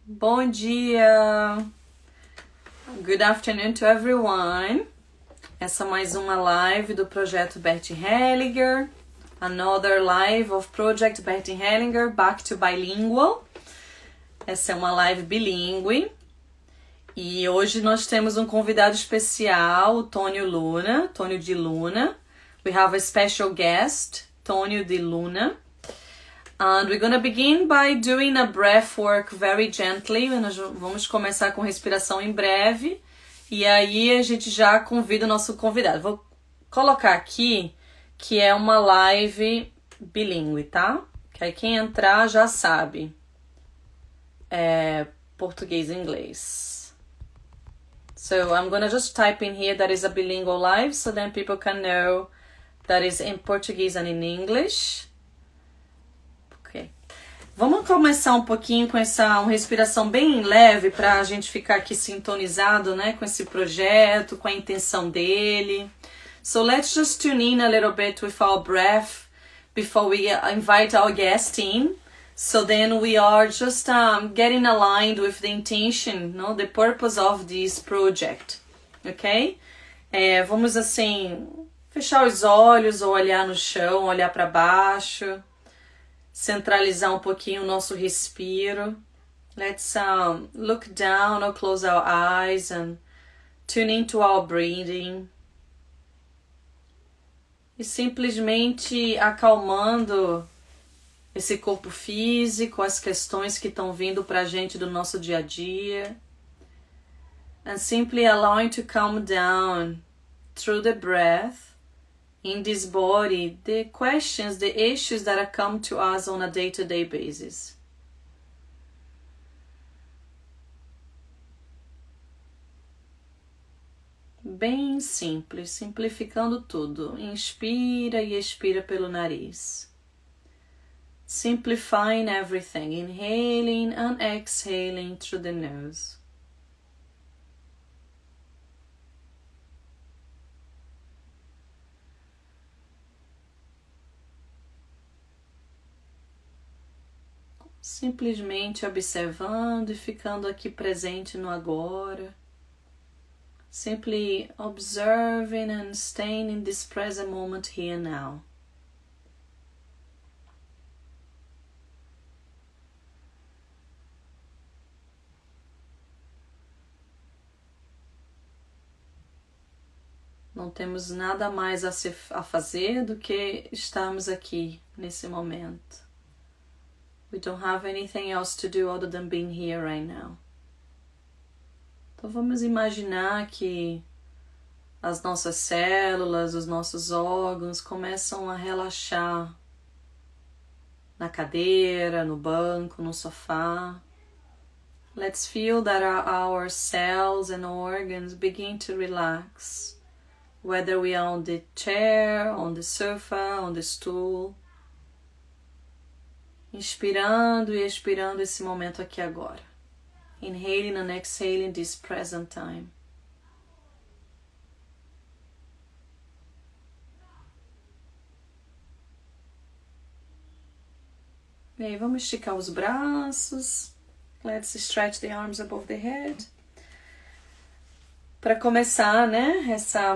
Bom dia! Good afternoon to everyone! Essa é mais uma live do Projeto Bert Hellinger. Another live of Project Bert Hellinger, Back to Bilingual. Essa é uma live bilíngue. E hoje nós temos um convidado especial, o Tônio de Luna. We have a special guest, Tônio de Luna. And we're gonna begin by doing a breath work very gently. Nós vamos começar com respiração em breve. E aí a gente já convida o nosso convidado. Vou colocar aqui que é uma live bilíngue, tá? Que aí quem entrar já sabe. É português e inglês. So I'm gonna just type in here that is a bilingual live so then people can know that is in Portuguese and in English. Vamos começar um pouquinho com uma respiração bem leve para a gente ficar aqui sintonizado, né, com esse projeto, com a intenção dele. So let's just tune in a little bit with our breath before we invite our guest in. So then we are just getting aligned with the intention, no, the purpose of this project, ok? Vamos assim fechar os olhos ou olhar no chão, olhar para baixo. Centralizar um pouquinho o nosso respiro. Let's look down or close our eyes and tune into our breathing. E simplesmente acalmando esse corpo físico, as questões que estão vindo pra gente do nosso dia a dia. And simply allowing to calm down through the breath. In this body, the questions, the issues that come to us on a day-to-day basis. Bem simples, simplificando tudo. Inspira e expira pelo nariz. Simplifying everything, inhaling and exhaling through the nose. Simplesmente observando e ficando aqui presente no agora. Simply observing and staying in this present moment here now. Não temos nada mais a fazer do que estarmos aqui nesse momento. We don't have anything else to do other than being here right now. Então vamos imaginar que as nossas células, os nossos órgãos começam a relaxar na cadeira, no banco, no sofá. Let's feel that our cells and organs begin to relax. Whether we are on the chair, on the sofa, on the stool. Inspirando e expirando esse momento aqui agora. Inhaling and exhaling this present time. E aí, vamos esticar os braços. Let's stretch the arms above the head. Para começar, né,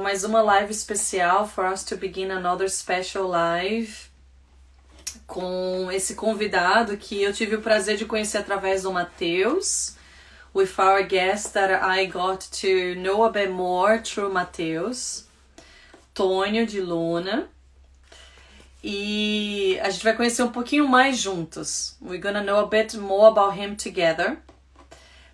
mais uma live especial for us to begin another special live. Com esse convidado que eu tive o prazer de conhecer através do Matheus, with our guest that I got to know a bit more through Matheus, Tônio de Luna, e a gente vai conhecer um pouquinho mais juntos. We're gonna know a bit more about him together.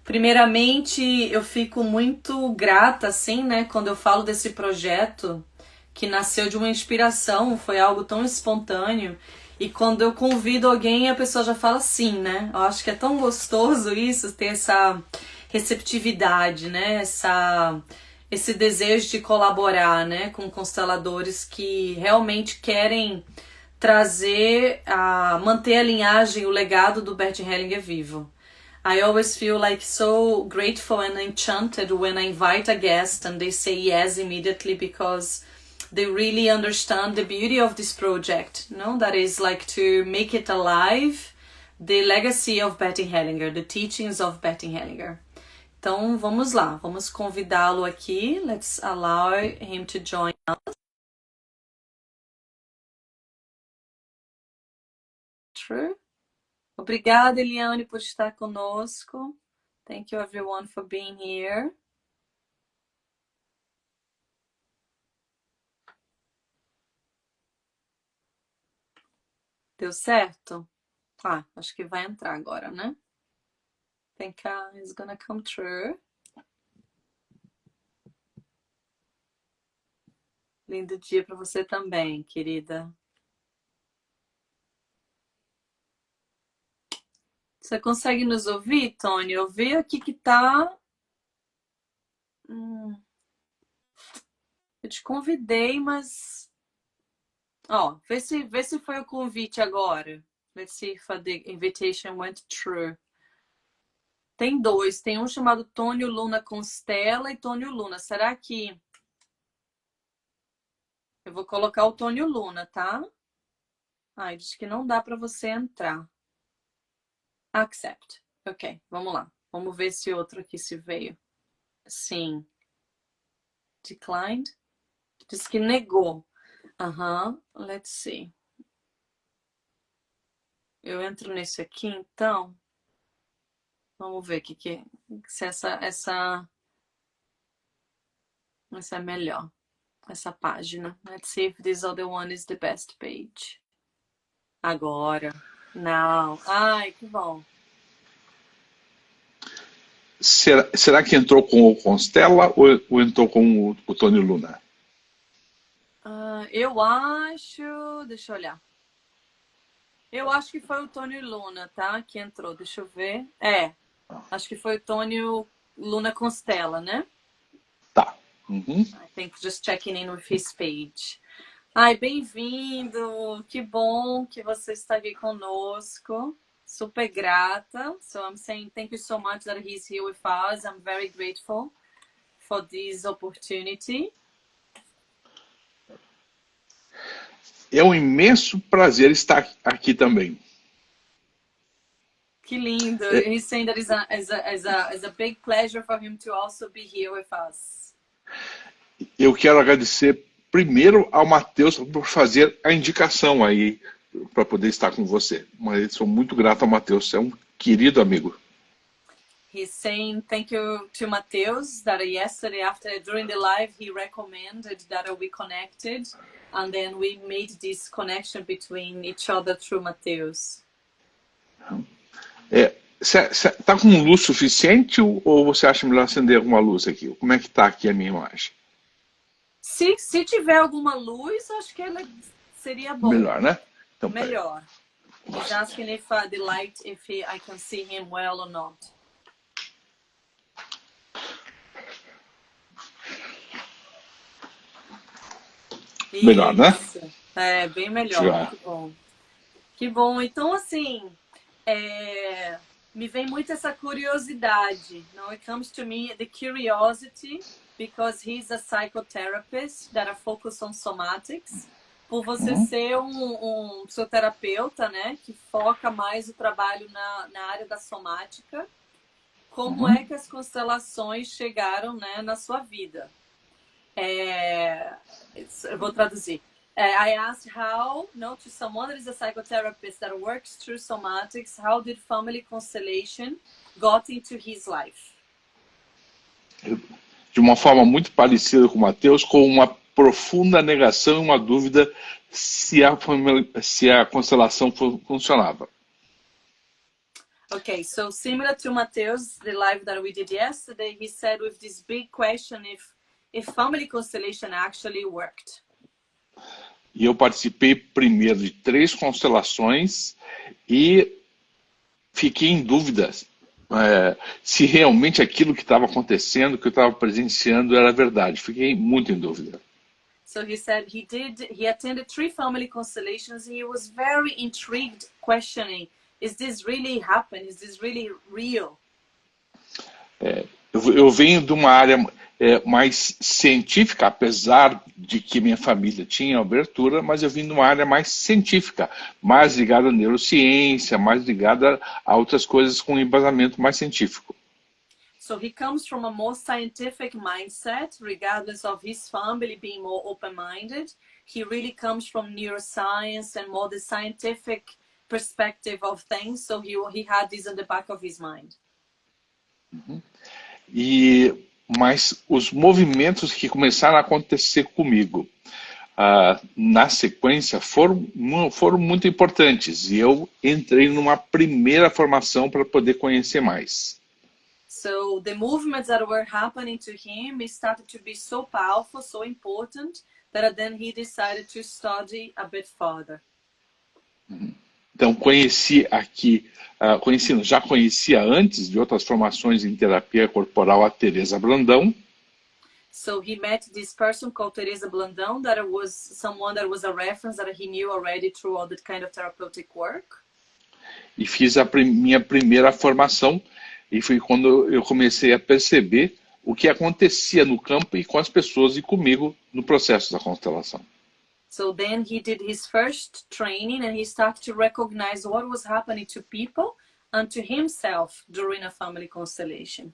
Primeiramente, eu fico muito grata, assim, né, quando eu falo desse projeto que nasceu de uma inspiração, foi algo tão espontâneo. E quando eu convido alguém, a pessoa já fala sim, né? Eu acho que é tão gostoso isso, ter essa receptividade, né? Esse desejo de colaborar, né? Com consteladores que realmente querem manter a linhagem, o legado do Bert Hellinger vivo. I always feel like so grateful and enchanted when I invite a guest and they say yes immediately because they really understand the beauty of this project, that is like to make it alive The Legacy of Betty Hellinger, The Teachings of Betty Hellinger. Então, vamos lá. Vamos convidá-lo aqui. Let's allow him to join us. True. Obrigada, Eliane, por estar conosco. Thank you, everyone, for being here. Deu certo? Ah, acho que vai entrar agora, né? Think it's gonna come true. Lindo dia para você também, querida. Você consegue nos ouvir, Tony? Eu vi aqui que tá... Eu te convidei, mas... Ó, vê se foi o convite agora. Let's see if the invitation went through. Tem dois. Tem um chamado Tônio Luna Constela e Tônio Luna. Será que... Eu vou colocar o Tônio Luna, tá? Ai, diz que não dá para você entrar. Accept. Ok, vamos lá. Vamos ver se outro aqui se veio. Sim. Declined. Diz que negou. Let's see. Eu entro nesse aqui, então. Vamos ver se essa é melhor. Essa página. Let's see if this other one is the best page. Agora. Não. Ai, que bom. Será que entrou com o Constela ou entrou com o Tony Luna? Eu acho... Deixa eu olhar. Eu acho que foi o Tônio Luna, tá? Que entrou. Deixa eu ver. Acho que foi o Tônio Luna Constela, né? Tá. Uhum. I think just checking in with his page. Ai, bem-vindo. Que bom que você está aqui conosco. Super grata. So I'm saying thank you so much that he's here with us. I'm very grateful for this opportunity. É um imenso prazer estar aqui também. Que lindo. He's saying that it's a big pleasure for him to also be here with us. Eu quero agradecer primeiro ao Matheus por fazer a indicação aí para poder estar com você. Mas eu sou muito grato ao Matheus, é um querido amigo. He's saying thank you to Mateus that yesterday during the live he recommended that we connected and then we made this connection between each other through Mateus. Tá com luz suficiente ou você acha melhor acender alguma luz aqui? Como é que tá aqui a minha imagem? Se tiver alguma luz, acho que ela seria bom. Melhor, né? Então, melhor. He's asking if the light, I can see him well or not. Melhor, né? É, bem melhor. Já. Que bom. Que bom. Então, assim, me vem muito essa curiosidade. Now it comes to me the curiosity, because he's a psychotherapist that are focused on somatics. Por você ser um psicoterapeuta, né, que foca mais o trabalho na área da somática, como é que as constelações chegaram, né, na sua vida? Eu vou traduzir. I asked how, to someone that is a psychotherapist that works through somatics, how did family constellation got into his life? De uma forma muito parecida com o Matheus, com uma profunda negação e uma dúvida se a constelação funcionava. Okay, so similar to Mateus, the live that we did yesterday, he said with this big question if family constellation actually worked. E eu participei primeiro de 3 constelações e fiquei em dúvida se realmente aquilo que estava acontecendo, que eu estava presenciando, era verdade. Fiquei muito em dúvida. So he said he attended 3 family constellations and he was very intrigued, questioning, is this really happening? Is this really real? Eu venho de uma área mais científica, apesar de que minha família tinha abertura, mas eu vim numa área mais científica, mais ligada à neurociência, mais ligada a outras coisas com embasamento mais científico. So he comes from a more scientific mindset, regardless of his family being more open-minded. He really comes from neuroscience and more the scientific perspective of things. So he had this in the back of his mind. Mas os movimentos que começaram a acontecer comigo na sequência foram muito importantes. E eu entrei numa primeira formação para poder conhecer mais. So the movements that were happening to him started to be so powerful, so important, that then he decided to study a bit further. Então já conhecia antes de outras formações em terapia corporal a Teresa Blandão. So he met this person called Teresa Blandão, that was someone that was a reference that he knew already through all that kind of therapeutic work. E fiz minha primeira formação. E foi quando eu comecei a perceber o que acontecia no campo e com as pessoas e comigo no processo da constelação. So then he did his first training and he started to recognize what was happening to people and to himself during a family constellation.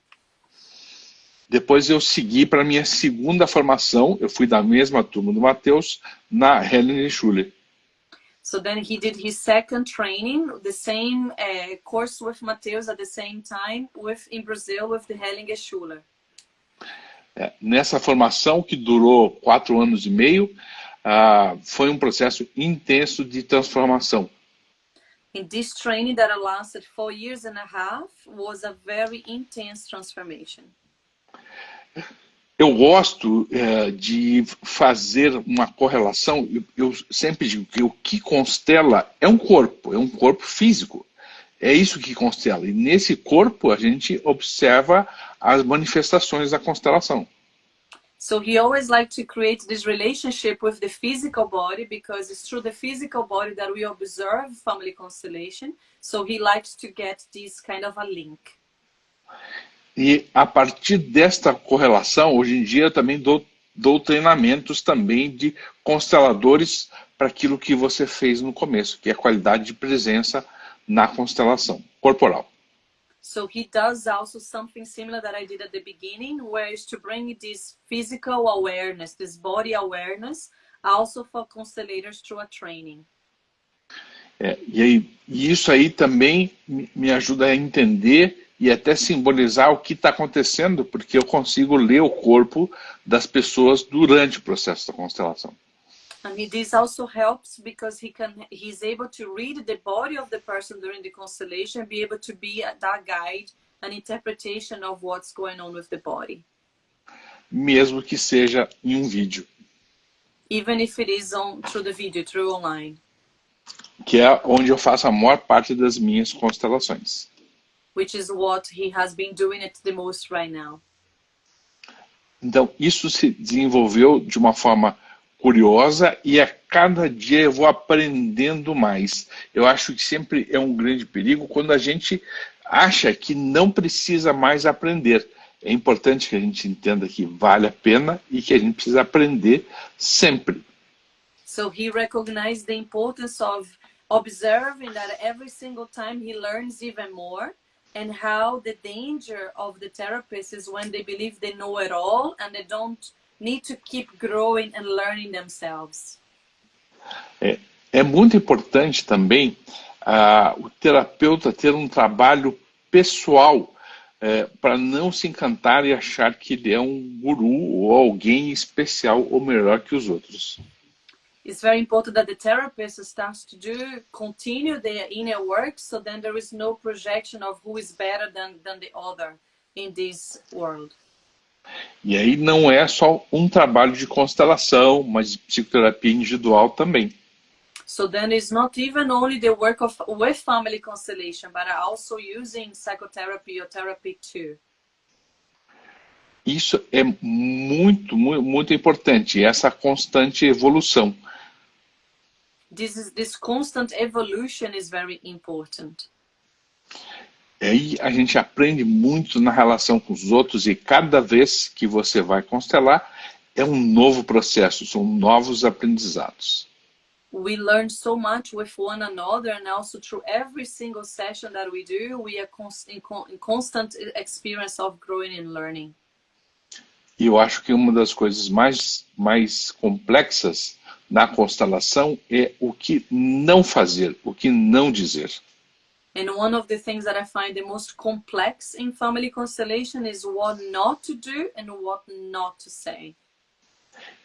Depois eu segui para minha segunda formação, eu fui da mesma turma do Matheus, na Hellinger Schule. So then he did his second training, the same course with Matheus at the same time in Brazil with the Hellinger Schule. Nessa formação, que durou 4 anos e meio, foi processo intenso de transformação. In this training that lasted 4 years and a half was a very intense transformation. Eu gosto de fazer uma correlação. Eu sempre digo que o que constela é um corpo físico. É isso que constela. E nesse corpo a gente observa as manifestações da constelação. So he always liked to create this relationship with the physical body because it's through the physical body that we observe family constellation. So he liked to get this kind of a link. E a partir desta correlação, hoje em dia eu também dou treinamentos também de consteladores para aquilo que você fez no começo, que é a qualidade de presença na constelação corporal. So he does also something similar that I did at the beginning, where is to bring this physical awareness, this body awareness, also for constellators through a training. E isso aí também me ajuda a entender e até simbolizar o que está acontecendo, porque eu consigo ler o corpo das pessoas durante o processo da constelação. And this also helps because he's able to read the body of the person during the constellation and be able to be that guide, an interpretation of what's going on with the body. Mesmo que seja em um vídeo. Even if it is through the video, through online. Que é onde eu faço a maior parte das minhas constelações. Which is what he has been doing it the most right now. Então, isso se desenvolveu de uma forma curiosa e a cada dia eu vou aprendendo mais. Eu acho que sempre é um grande perigo quando a gente acha que não precisa mais aprender. É importante que a gente entenda que vale a pena e que a gente precisa aprender sempre. So he recognized the importance of observing that every single time he learns even more. And how the danger of the therapists is when they believe they know it all and they don't need to keep growing and learning themselves. É muito importante também o terapeuta ter um trabalho pessoal para não se encantar e achar que ele é um guru ou alguém especial ou melhor que os outros. It's very important that the therapist starts to continue their inner work, so then there is no projection of who is better than the other in this world. E aí não é só um trabalho de constelação, mas de psicoterapia individual também. So then it's not even only the work with family constellation, but also using psychotherapy or therapy too. Isso é muito importante, essa constante evolução. This constant evolution is very important. Aí a gente aprende muito na relação com os outros e cada vez que você vai constelar é um novo processo, são novos aprendizados. We learn so much with one another, and also through every single session that we do, we are in constant experience of growing and learning. E eu acho que uma das coisas mais complexas na constelação é o que não fazer, o que não dizer. And one of the things that I find the most complex in family constellation is what not to do and what not to say.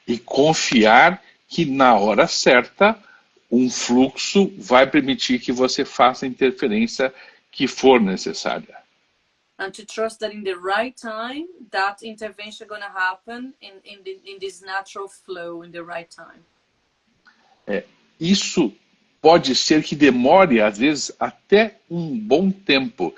E confiar que na hora certa um fluxo vai permitir que você faça a interferência que for necessária. And to trust that in the right time, that intervention is going to happen in this natural flow in the right time. Isso pode ser que demore, às vezes, até um bom tempo.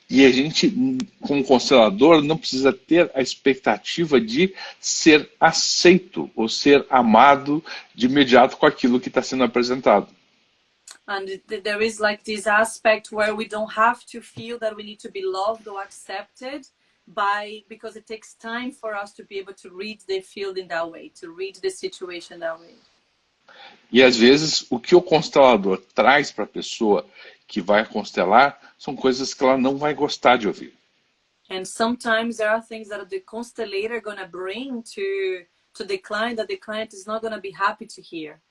E a gente, como constelador, não precisa ter a expectativa de ser aceito ou ser amado de imediato com aquilo que está sendo apresentado. And there is like this aspect where we don't have to feel that we need to be loved or accepted because it takes time for us to be able to read the field in that way, to read the situation that way. E às vezes o que o constelador traz para a pessoa que vai constelar são coisas que ela não vai gostar de ouvir. And sometimes there are things that the constellator going to bring to the client that the client is not going to be happy to hear.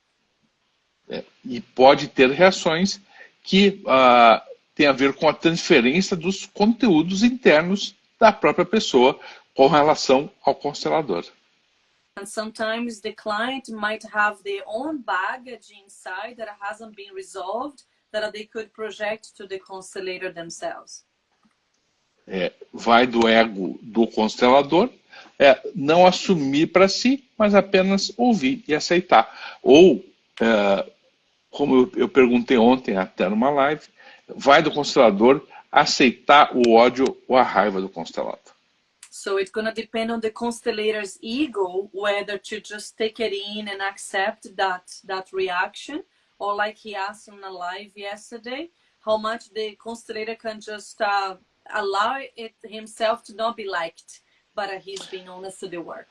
E pode ter reações que têm a ver com a transferência dos conteúdos internos da própria pessoa com relação ao constelador. And sometimes the client might have their own baggage inside that hasn't been resolved that they could project to the constellator themselves. Vai do ego do constelador, não assumir para si, mas apenas ouvir e aceitar. Ou, como eu perguntei ontem até numa live, vai do constelador aceitar o ódio ou a raiva do constelado. So it's going to depend on the constellator's ego whether to just take it in and accept that reaction, or like he asked on a live yesterday, how much the constellator can just allow it himself to not be liked, but he's being honest to the work.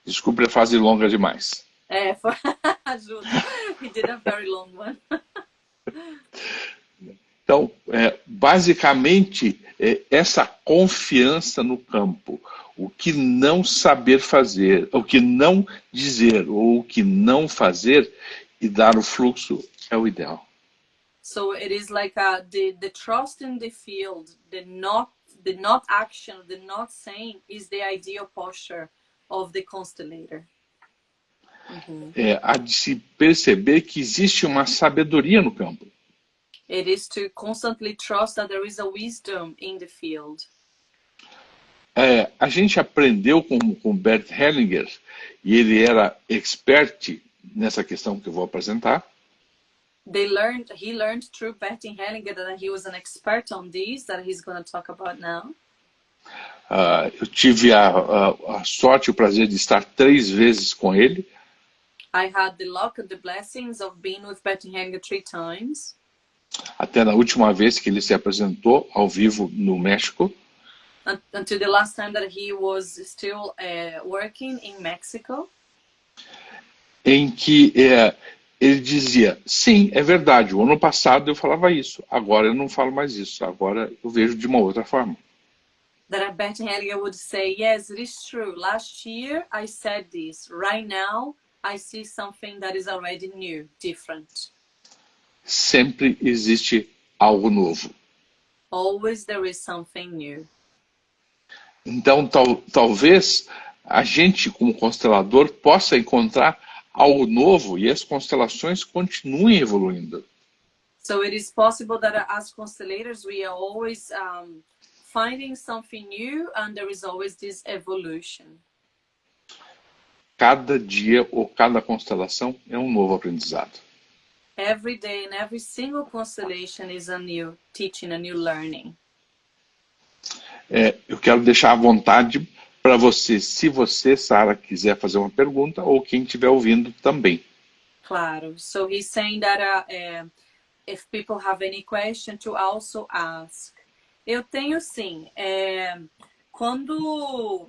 Desculpe a frase longa demais. Ajuda. He did a very long one. Então, basicamente, essa confiança no campo, o que não saber fazer, o que não dizer, ou o que não fazer, e dar o fluxo é o ideal. So it is like the trust in the field, the not action, the not saying is the ideal posture of the constellator. Há de se perceber que existe uma sabedoria no campo. It is to constantly trust that there is a wisdom in the field. A gente aprendeu com Bert Hellinger, e ele era expert nessa questão que eu vou apresentar. He learned through Bert Hellinger that he was an expert on this, that he's going to talk about now. Eu tive a sorte e o prazer de estar 3 vezes com ele. I had the luck and the blessings of being with Bert Hellinger 3 times. Até na última vez que ele se apresentou ao vivo no México. Until the last time that he was still working in Mexico. Em que ele dizia, sim, é verdade, o ano passado eu falava isso, agora eu não falo mais isso, agora eu vejo de uma outra forma. That Bert Hellinger would say, yes, it is true. Last year I said this. Right now I see something that is already new, different. Sempre existe algo novo. Always there is something new. Então, talvez a gente, como constelador, possa encontrar algo novo e as constelações continuem evoluindo. So it is possible that as constellators we are always finding something new, and there is always this evolution. Cada dia ou cada constelação é um novo aprendizado. Every day and every single constellation is a new teaching, a new learning. Eu quero deixar à vontade para você, se você, Sara, quiser fazer uma pergunta, ou quem estiver ouvindo também. Claro. So he's saying that if people have any question to also ask. Eu tenho sim. Quando,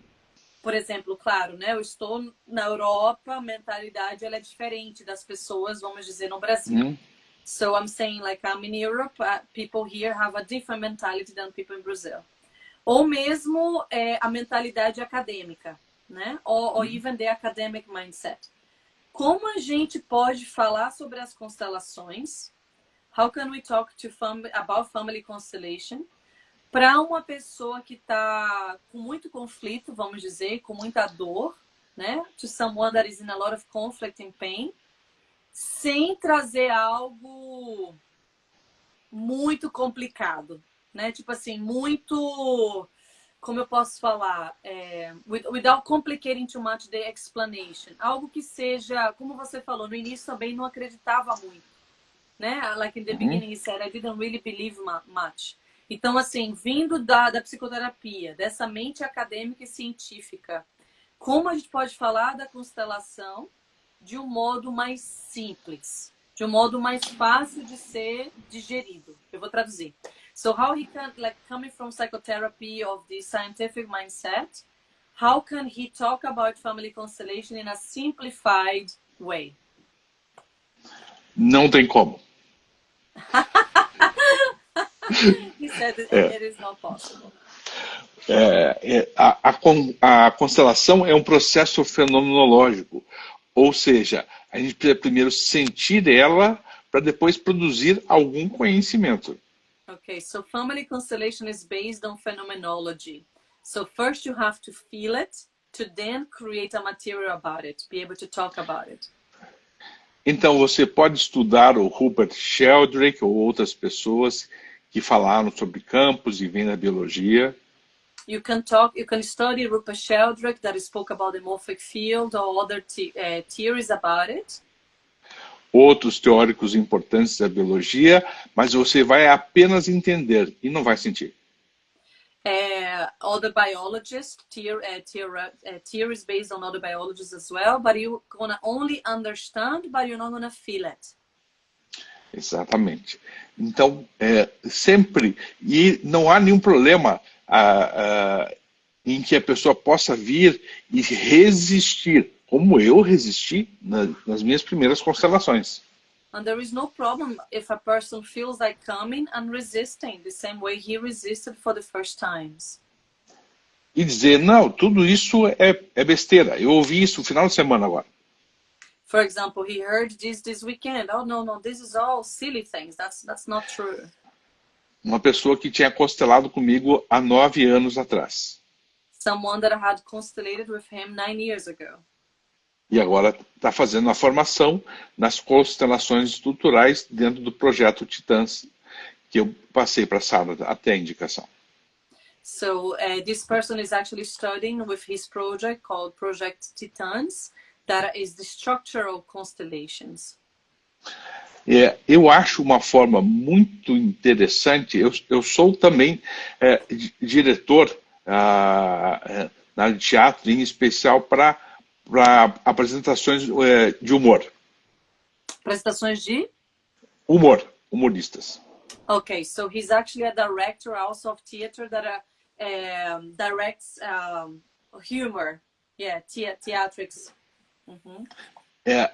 por exemplo, claro, né? Eu estou na Europa, a mentalidade ela é diferente das pessoas, vamos dizer, no Brasil. Uhum, So I'm saying like I'm in Europe, people here have a different mentality than people in Brazil. Ou mesmo a mentalidade acadêmica, né? Or even the academic mindset. Como a gente pode falar sobre as constelações? How can we talk about family constellation? Para uma pessoa que está com muito conflito, vamos dizer, com muita dor, né? To someone that is in a lot of conflict and pain, sem trazer algo muito complicado, né? Tipo assim, muito, como eu posso falar, without complicating too much the explanation. Algo que seja, como você falou, no início também não acreditava muito, né? Like in the uhum. beginning he said, I didn't really believe much. Então, assim, vindo da psicoterapia, dessa mente acadêmica e científica, como a gente pode falar da constelação de um modo mais simples, de um modo mais fácil de ser digerido? Eu vou traduzir. So how he can, like, coming from psychotherapy of the scientific mindset, how can he talk about family constellation in a simplified way? Não tem como. He said É, it is not possible. a constelação é um processo fenomenológico, ou seja, a gente precisa primeiro sentir ela para depois produzir algum conhecimento. Okay, so family constellation is based on phenomenology. So first you have to feel it to then create a material about it, be able to talk about it. Então você pode estudar o Rupert Sheldrake ou outras pessoas que falaram sobre campos e vêm da biologia. You can study Rupert Sheldrake that spoke about the morphic field or other theories about it. Outros teóricos importantes da biologia, mas você vai apenas entender e não vai sentir. Other biologists, theories based on other biologists as well, but you're gonna only understand, but you're not gonna feel it. Exatamente. Então, sempre, e não há nenhum problema em que a pessoa possa vir e resistir, como eu resisti nas minhas primeiras constelações. And there is no problem if a person feels like coming and resisting the same way he resisted for the first times. E dizer, não, tudo isso é besteira. Eu ouvi isso no final de semana agora. For example, he heard this weekend. Oh, no, this is all silly things. That's not true. Uma pessoa que tinha constelado comigo há 9 anos atrás. Someone that had constellated with him 9 years ago. E agora está fazendo a formação nas constelações estruturais dentro do projeto Titãs, que eu passei para a Sara até a indicação. So this person is actually studying with his project called Project Titans, that is the structural constellations. Eu acho uma forma muito interessante. Eu sou também diretor na área de teatro, em especial para apresentações de humor. Apresentações de? Humoristas. Okay, so he's actually a director also of theater that directs humor. Yeah, theatrics. Uhum.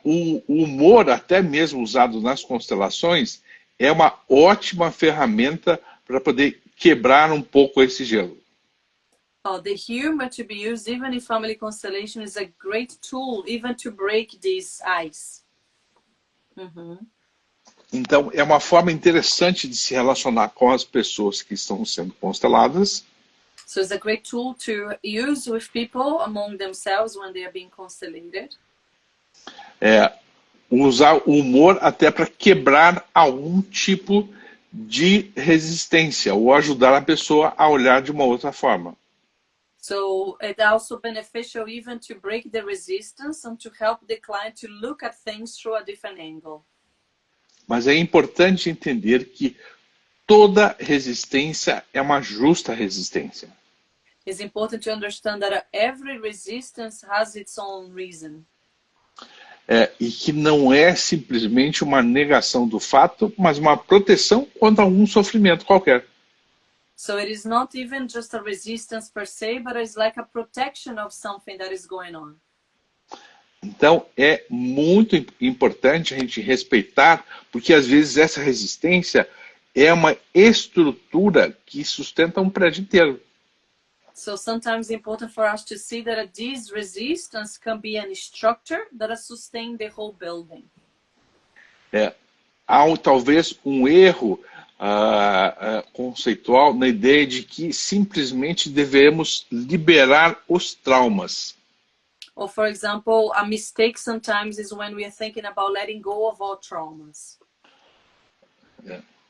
O humor, até mesmo usado nas constelações, é uma ótima ferramenta para poder quebrar um pouco esse gelo. The humor to be used even in family constellation is a great tool, even to break this ice. Uhum. Então, é uma forma interessante de se relacionar com as pessoas que estão sendo consteladas. So it's a great tool to use with people among themselves when they are being constellated. Usar o humor até para quebrar algum tipo de resistência ou ajudar a pessoa a olhar de uma outra forma. So it's also beneficial even to break the resistance and to help the client to look at things through a different angle. Mas é importante entender que toda resistência é uma justa resistência. It's important to understand that every resistance has its own reason. E que não é simplesmente uma negação do fato, mas uma proteção contra algum sofrimento qualquer. So it is not even just a resistance per se, but it's like a protection of something that is going on. Então, é muito importante a gente respeitar, porque às vezes essa resistência é uma estrutura que sustenta um prédio inteiro. So sometimes it's important for us to see that this resistance can be a structure that sustains the whole building. Há talvez um erro conceitual na ideia de que simplesmente devemos liberar os traumas. Or, for example, a mistake sometimes is when we are thinking about letting go of all traumas.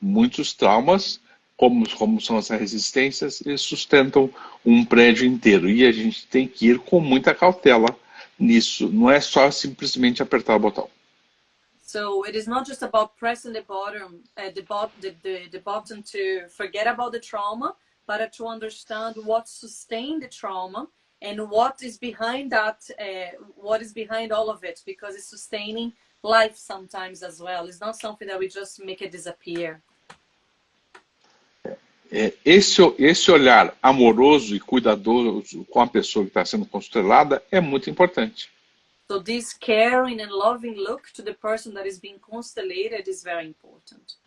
Muitos traumas, como são as resistências, eles sustentam um prédio inteiro. E a gente tem que ir com muita cautela nisso. Não é só simplesmente apertar o botão. So it is not just about pressing the bottom, the button to forget about the trauma, but to understand what sustained the trauma and what is behind that, what is behind all of it, because it's sustaining life sometimes as well. It's not something that we just make it disappear. Esse olhar amoroso e cuidadoso com a pessoa que está sendo constelada é muito importante. So this caring and loving look to the person that is being constellated is very important.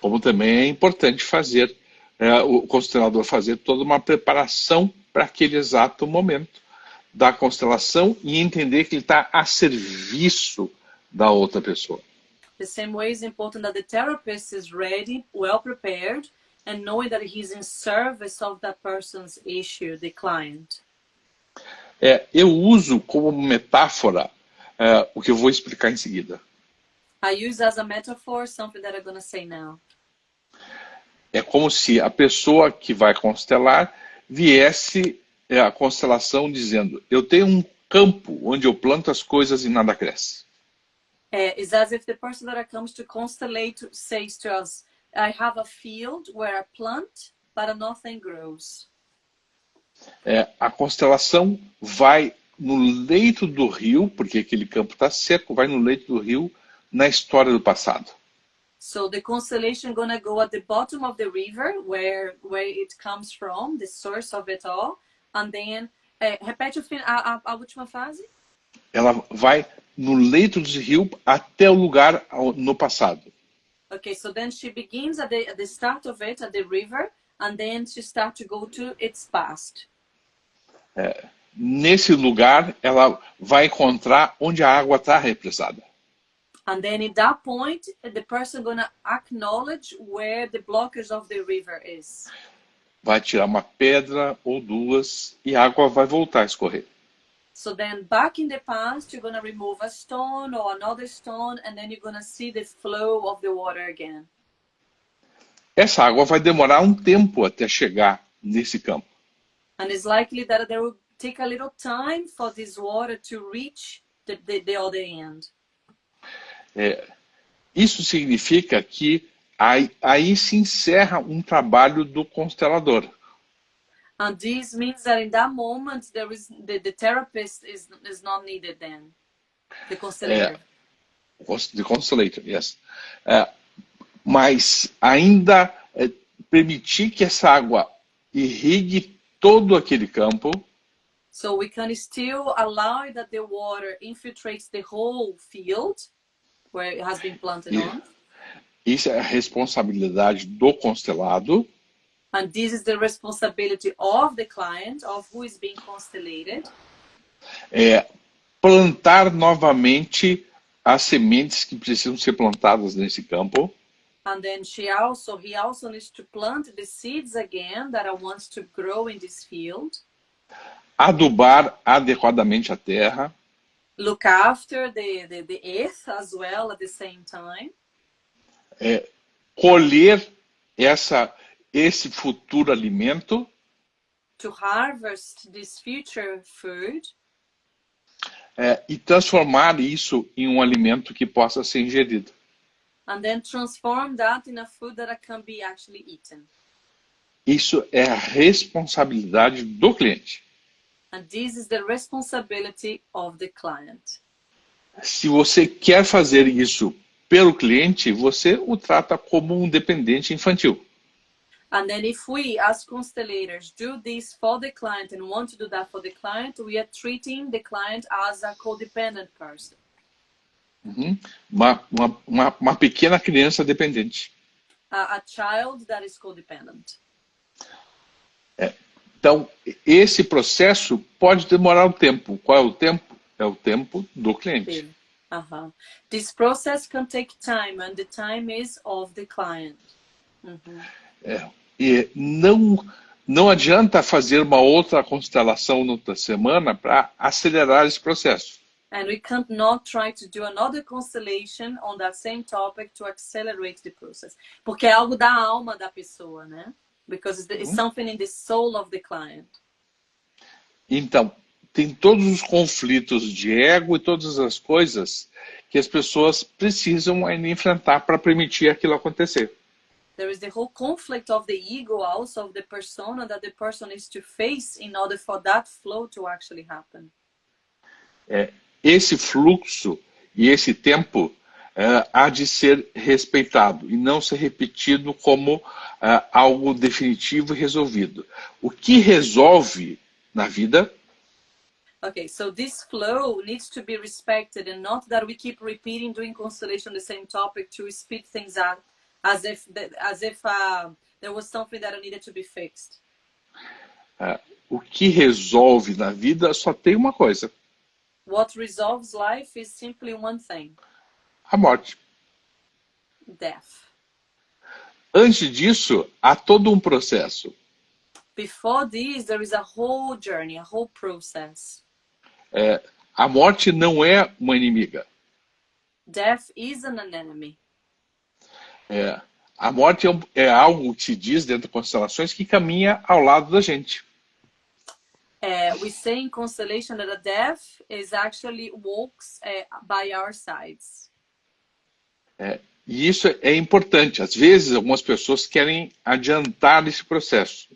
Como também é importante fazer, o constelador fazer toda uma preparação para aquele exato momento da constelação e entender que ele está a serviço da outra pessoa. The same way it's important that the therapist is ready, well prepared, and knowing that he's in service of that person's issue, the client. Eu uso como metáfora o que eu vou explicar em seguida. I use as a metaphor something that I'm going to say now. É como se a pessoa que vai constelar viesse a constelação dizendo: eu tenho um campo onde eu planto as coisas e nada cresce. It's as if the person that comes to constellate says to us, I have a field where I plant, but nothing grows. A constelação vai no leito do rio, porque aquele campo está seco, vai no leito do rio na história do passado. So the constellation is going to go at the bottom of the river, where it comes from, the source of it all. And then, repete a última frase. Ela vai no leito do rio até o lugar no passado. Okay, so then she begins at the start of it, at the river, and then she starts to go to its past. Nesse lugar, ela vai encontrar onde a água está represada. And then at that point, the person gonna acknowledge where the blockage of the river is. Vai tirar uma pedra ou duas e a água vai voltar a escorrer. So then back in the past, you're gonna remove a stone or another stone, and then you're gonna see the flow of the water again. Essa água vai demorar um tempo até chegar nesse campo. And it's likely that there will take a little time for this water to reach the other end. Isso significa que aí se encerra um trabalho do constelador. And this means that in that moment, there is the therapist is not needed then, the constellator. The constellator, yes. Mas ainda permitir que essa água irrigue todo aquele campo. So we can still allow that the water infiltrates the whole field where it has been planted on. Isso é a responsabilidade do constelado. And this is the responsibility of the client, of who is being constellated. Plantar novamente as sementes que precisam ser plantadas nesse campo. And then he also needs to plant the seeds again that are wants to grow in this field. Adubar adequadamente a terra. Look after the earth as well at the same time. Colher esse futuro alimento. To harvest this future food. E transformar isso em um alimento que possa ser ingerido. And then transform that in a food that can be actually eaten. Isso é a responsabilidade do cliente. And this is the responsibility of the client. Se você quer fazer isso pelo cliente, você o trata como um dependente infantil. And then if we, as constellators, do this for the client and want to do that for the client, we are treating the client as a codependent person. Uhum. Uma pequena criança dependente. A child that is codependent. Então, esse processo pode demorar um tempo. Qual é o tempo? É o tempo do cliente. Uh-huh. This process can take time, and the time is of the client. E não adianta fazer uma outra constelação na outra semana para acelerar esse processo. And we can't not try to do another constellation on that same topic to accelerate the process. Porque é algo da alma da pessoa, né? Because it's something in the soul of the client. Então, tem todos os conflitos de ego e todas as coisas que as pessoas precisam ainda enfrentar para permitir aquilo acontecer. There is the whole conflict of the ego, also of the persona that the person is to face in order for that flow to actually happen. Esse fluxo e esse tempo há de ser respeitado e não ser repetido como algo definitivo e resolvido. O que resolve na vida? Okay, so this flow needs to be respected, and not that we keep repeating doing constellation the same topic to speed things up as if there was something that needed to be fixed. O que resolve na vida só tem uma coisa: What resolves life is simply one thing: a morte. death. Antes disso, há todo um processo. Before this, there is a whole journey, a whole process. A morte não é uma inimiga. Death isn't an enemy. A morte é algo que se diz dentro de constelações que caminha ao lado da gente. We say in constellation that a death is actually walks by our sides. E isso é importante. Às vezes, algumas pessoas querem adiantar esse processo.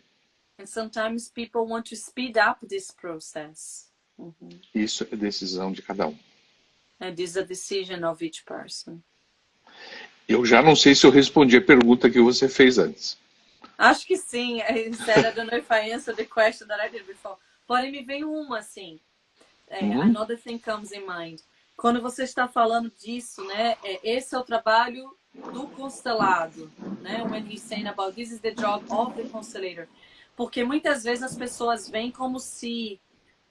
And sometimes people want to speed up this process. Isso é decisão de cada um. And this is a decision of each person. Eu já não sei se eu respondi a pergunta que você fez antes. Acho que sim. I said, I don't know if I answered the question that I did before. Porém, me veio uma assim. Another thing comes in mind. Quando você está falando disso, né? Esse é o trabalho do constelado, né? When he's saying about this is the job of the constellator. Porque muitas vezes as pessoas veem como se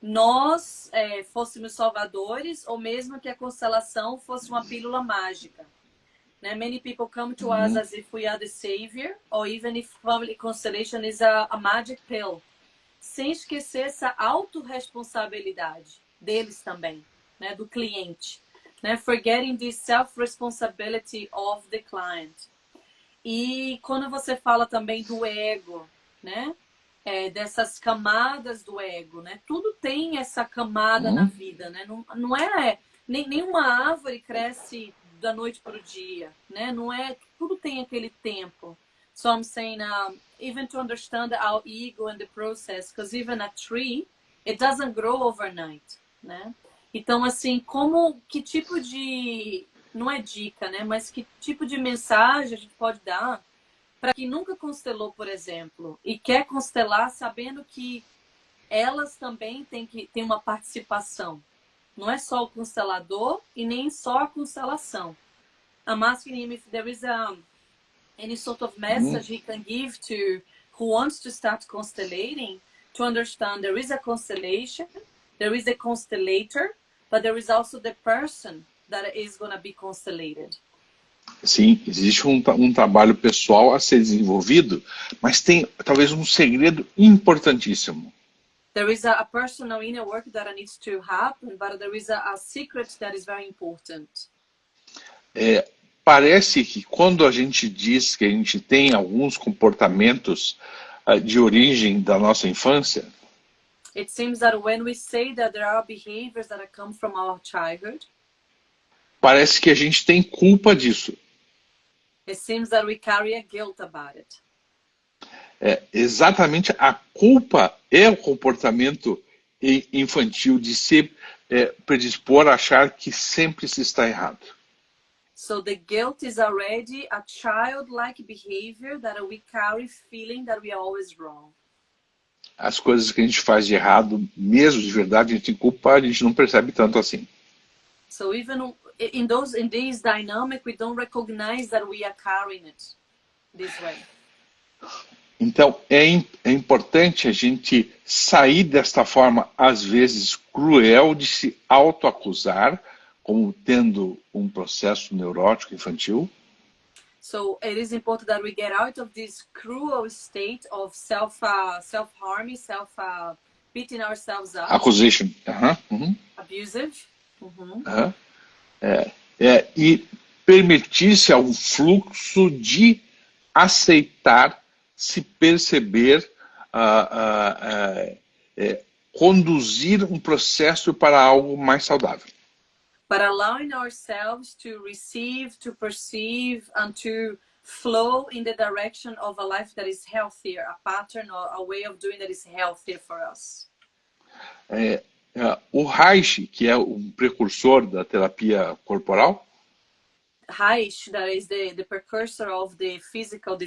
nós fôssemos salvadores, ou mesmo que a constelação fosse uma pílula mágica. Né? Many people come to us as if we are the savior, or even if family constellation is a magic pill. Sem esquecer essa autorresponsabilidade deles também, né? Do cliente. Né? Forgetting the self-responsibility of the client. E quando você fala também do ego, né? Dessas camadas do ego, né? Tudo tem essa camada na vida, né? Não é... Nenhuma árvore cresce da noite para o dia, né? Não é... Tudo tem aquele tempo. So I'm saying, even to understand our ego and the process, because even a tree, it doesn't grow overnight, né? Então, assim, que tipo de... Não é dica, né? Mas que tipo de mensagem a gente pode dar para quem nunca constelou, por exemplo, e quer constelar sabendo que elas também têm uma participação. Não é só o constelador e nem só a constelação. I'm asking him if there is any sort of message he can give to who wants to start constellating, to understand there is a constellation, there is a constellator, but there is also the person that is going to be constellated. Sim, existe um trabalho pessoal a ser desenvolvido, mas tem talvez um segredo importantíssimo. There is a personal inner work that needs to happen, but there is a secret that is very important. Parece que quando a gente diz que a gente tem alguns comportamentos de origem da nossa infância, it seems that when we say that there are behaviors that come from our childhood, parece que a gente tem culpa disso. It seems that we carry a guilt about it. Exatamente, a culpa é o comportamento infantil de se predispor a achar que sempre se está errado. So the guilt is already a childlike behavior that we carry, feeling that we are always wrong. As coisas que a gente faz de errado, mesmo de verdade, a gente tem culpa, a gente não percebe tanto assim. So even in this dynamic, we don't recognize that we are carrying it this way. Então, é importante a gente sair desta forma, às vezes, cruel de se autoacusar, como tendo um processo neurótico infantil. So it is important that we get out of this cruel state of self-harming, beating ourselves up. Accusation. Abusive. E permitir-se a um fluxo de aceitar, se perceber, conduzir um processo para algo mais saudável. But allowing ourselves to receive, to perceive, and to flow in the direction of a life that is healthier, a pattern or a way of doing that is healthier for us. O Reich, que é um precursor da terapia corporal, Reich, that is the precursor of the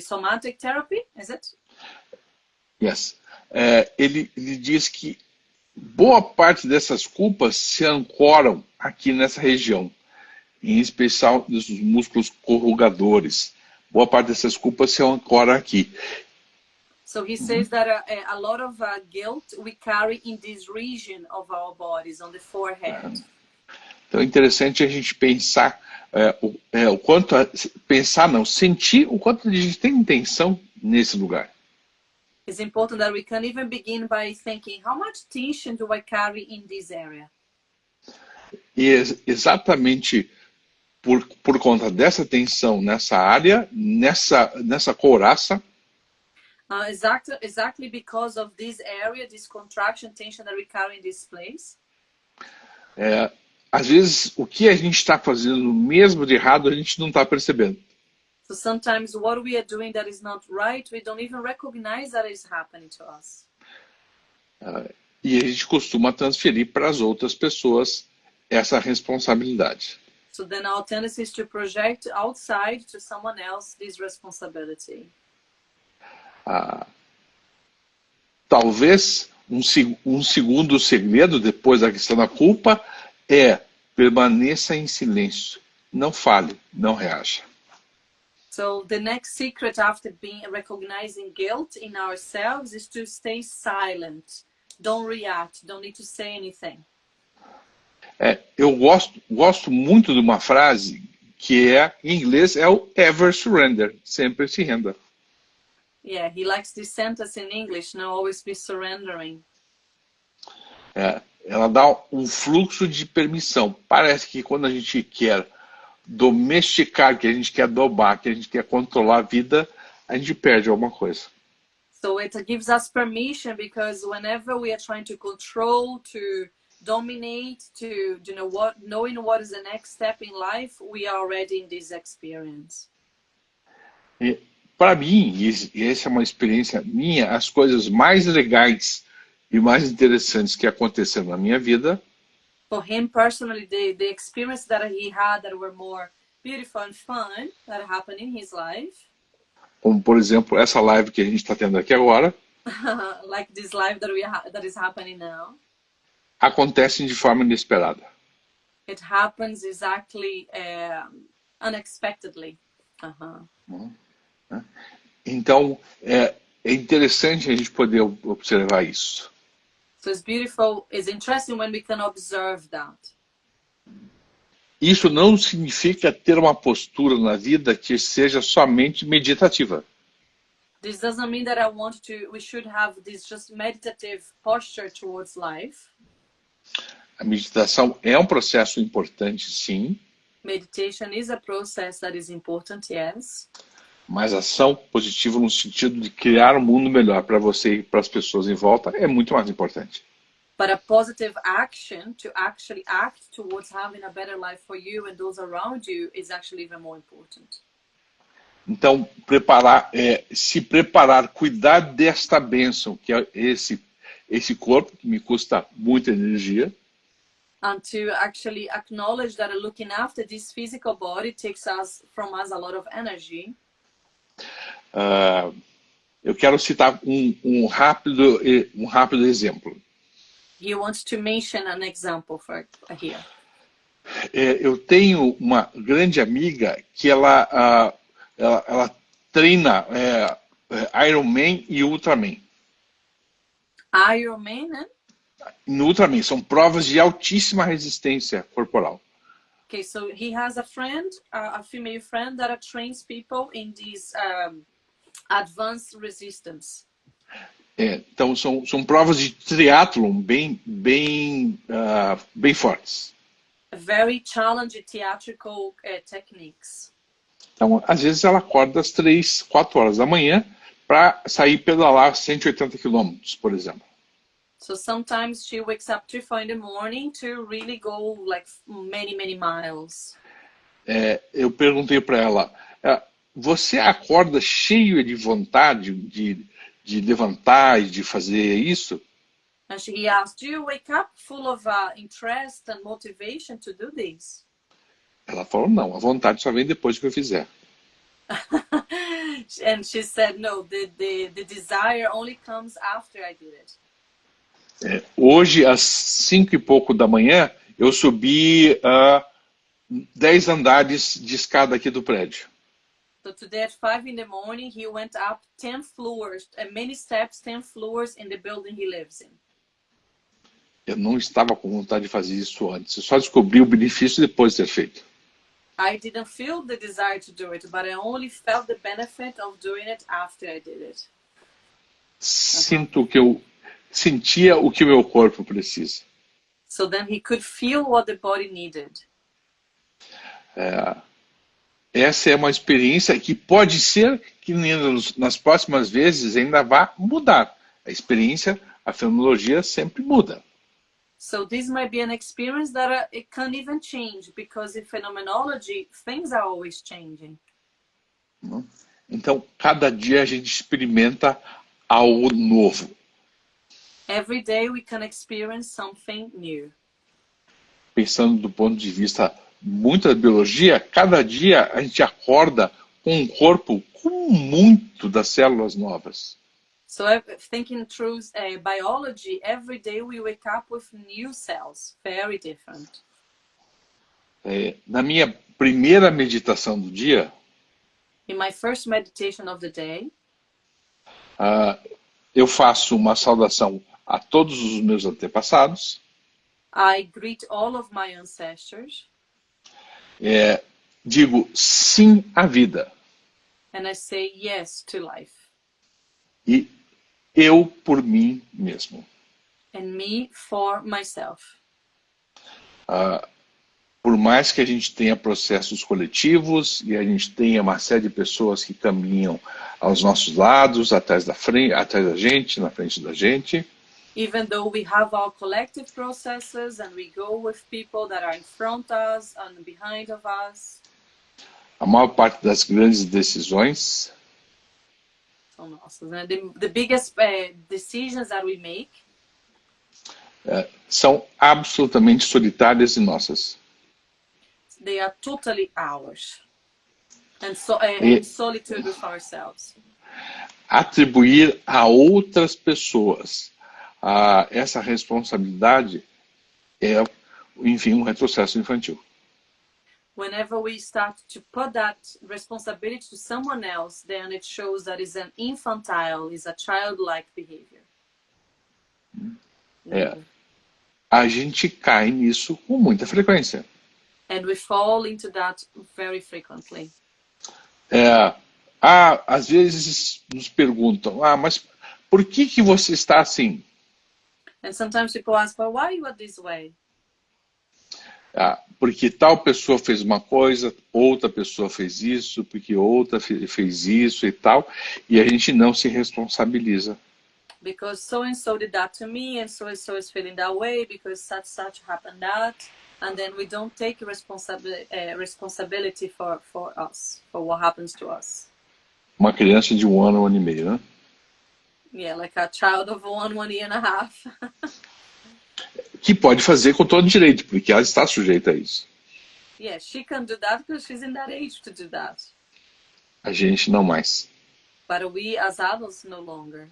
somatic therapy, is it? Yes. Ele diz que boa parte dessas culpas se ancoram aqui nessa região, em especial nos músculos corrugadores. Boa parte dessas culpas se ancoram aqui. So he says that a lot of guilt we carry in this region of our bodies, on the forehead. Então é interessante a gente pensar o quanto sentir o quanto a gente tem intenção nesse lugar. It's important that we can even begin by thinking, how much tension do I carry in this area? E exatamente por conta dessa tensão nessa área, nessa couraça, exactly because of this area, this contraction, tension that we carry in this place. Às vezes o que a gente está fazendo mesmo de errado a gente não está percebendo. So sometimes what we are doing that is not right, we don't even recognize that is happening to us. E a gente costuma transferir para as outras pessoas essa responsabilidade. So then our tendency is to project outside to someone else this responsibility. Talvez um segundo segredo depois da questão da culpa permaneça em silêncio. Não fale, não reaja. So the next secret after recognizing guilt in ourselves is to stay silent. Don't react, don't need to say anything. Eu gosto muito de uma frase que em inglês é o ever surrender, sempre se renda. Yeah, he likes this sentence in English, no, always be surrendering. Ela dá um fluxo de permissão. Parece que quando a gente quer domesticar, que a gente quer domar, que a gente quer controlar a vida, a gente perde alguma coisa. So it gives us permission because whenever we are trying to control, to dominate, to knowing what is the next step in life, we are already in this experience. Para mim, e essa é uma experiência minha, as coisas mais legais e mais interessantes que aconteceram na minha vida, for him personally, the experience that he had that were more beautiful and fun that happened in his life, como por exemplo essa live que a gente está tendo aqui agora, like this live that is happening now, acontecem de forma inesperada. It happens exactly unexpectedly. Então é interessante a gente poder observar isso. So it's beautiful, it's interesting when we can observe that. Isso não significa ter uma postura na vida que seja somente meditativa. This doesn't mean that we should have this just meditative posture towards life. A meditação é um processo importante, sim. Meditation is a process that is important, yes. Mas ação positiva no sentido de criar um mundo melhor para você e para as pessoas em volta é muito mais importante. But a positive action to actually act towards having a better life for you and those around you is actually even more important. Então, se preparar, cuidar desta bênção, que é esse corpo, que me custa muita energia. and to actually acknowledge that looking after this physical body takes from us a lot of energy. Eu quero citar um rápido exemplo. He wants to mention an example for here. Eu tenho uma grande amiga que ela treina Ironman e Ultraman. Ironman, né? No Ultraman, são provas de altíssima resistência corporal. Okay, so he has a friend, a female friend that trains people in this advanced resistance. Então são provas de triatlon bem fortes. Very challenging theatrical techniques. Então, às vezes ela acorda às 3, 4 horas da manhã para sair pedalar 180 quilômetros, por exemplo. So sometimes she wakes up 3, 4 in the morning to really go like many miles. Eu perguntei para ela, você acorda cheio de vontade de levantar e de fazer isso? And he asked, do you wake up full of interest and motivation to do this? Ela falou, não, a vontade só vem depois que eu fizer. And she said, no, the desire only comes after I did it. Hoje, às 5 e pouco da manhã, eu subi 10 andares de escada aqui do prédio. So today at 5 in the morning, he went up 10 floors, many steps, 10 floors in the building he lives in. Eu não estava com vontade de fazer isso antes. Eu só descobri o benefício depois de ter feito. I didn't feel the desire to do it, but I only felt the benefit of doing it after I did it. Sentia o que o meu corpo precisa. So then he could feel what the body needed. Essa é uma experiência que pode ser que nas próximas vezes ainda vá mudar. A experiência, a fenomenologia sempre muda. So this might be an experience that it can even change, because in phenomenology, things are always changing. Então, cada dia a gente experimenta algo novo. Every day we can experience something new. Pensando do ponto de vista muito da biologia, cada dia a gente acorda com um corpo com muito das células novas. So thinking through biology, every day we wake up with new cells, very different. Na minha primeira meditação do dia, In my first meditation of the day, eu faço uma saudação a todos os meus antepassados. I greet all of my ancestors. Digo sim à vida. And I say yes to life. E eu por mim mesmo. And me for myself. Por mais que a gente tenha processos coletivos e a gente tenha uma série de pessoas que caminham aos nossos lados, atrás da gente, na frente da gente. Even though we have our collective processes and we go with people that are in front of us and behind of us. A maior parte das grandes decisões São nossas, né? The biggest decisions that we make são absolutamente solitárias e nossas. They are totally ours. And solitude with ourselves. Atribuir a outras pessoas essa responsabilidade é, enfim, um retrocesso infantil. Whenever we start to put that responsibility to someone else, then it shows that it's an infantile, is a childlike behavior. A gente cai nisso com muita frequência. And we fall into that very frequently. Às vezes nos perguntam, mas por que você está assim? And sometimes people ask, well, why you are this way? Porque tal pessoa fez uma coisa, outra pessoa fez isso, porque outra fez isso e tal, e a gente não se responsabiliza. Because so and so did that to me, and so is feeling that way because such happened that, and then we don't take responsibility for us, for what happens to us. Uma criança de 1 ano, 1 ano e meio, né? Yeah, like a child of 1 year and a half. que pode fazer com todo direito, porque ela está sujeita a isso. Yeah, she can do that because she's in that age to do that. A gente não mais. But we as adults no longer.